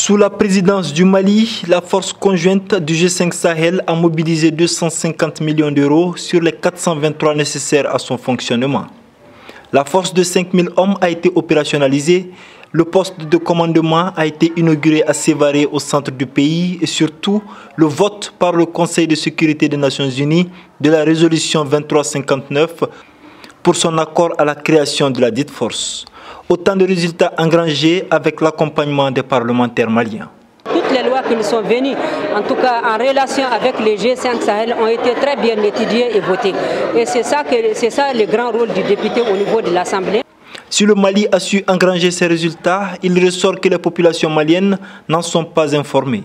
Sous la présidence du Mali, la force conjointe du G5 Sahel a mobilisé 250 millions d'euros sur les 423 nécessaires à son fonctionnement. La force de 5000 hommes a été opérationnalisée. Le poste de commandement a été inauguré à Sévaré au centre du pays et surtout le vote par le Conseil de sécurité des Nations Unies de la résolution 2359 pour son accord à la création de la dite force. Autant de résultats engrangés avec l'accompagnement des parlementaires maliens. Toutes les lois qui nous sont venues, en tout cas en relation avec les G5 Sahel, ont été très bien étudiées et votées. Et c'est ça le grand rôle du député au niveau de l'Assemblée. Si le Mali a su engranger ces résultats, il ressort que les populations maliennes n'en sont pas informées.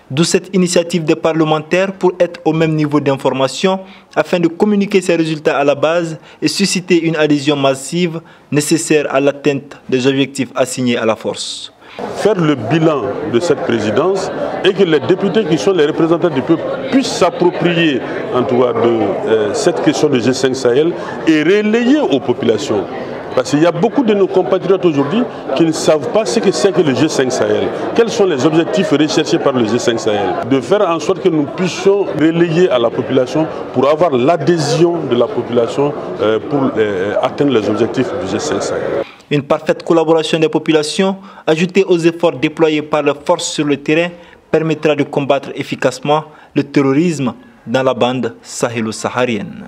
D'où cette initiative des parlementaires pour être au même niveau d'information afin de communiquer ces résultats à la base et susciter une adhésion massive nécessaire à l'atteinte des objectifs assignés à la force. Faire le bilan de cette présidence et que les députés qui sont les représentants du peuple puissent s'approprier en tout cas de cette question de G5 Sahel et relayer aux populations. Parce qu'il y a beaucoup de nos compatriotes aujourd'hui qui ne savent pas ce que c'est que le G5 Sahel. Quels sont les objectifs recherchés par le G5 Sahel? De faire en sorte que nous puissions relayer à la population pour avoir l'adhésion de la population pour atteindre les objectifs du G5 Sahel. Une parfaite collaboration des populations, ajoutée aux efforts déployés par les forces sur le terrain, permettra de combattre efficacement le terrorisme dans la bande sahélo-saharienne.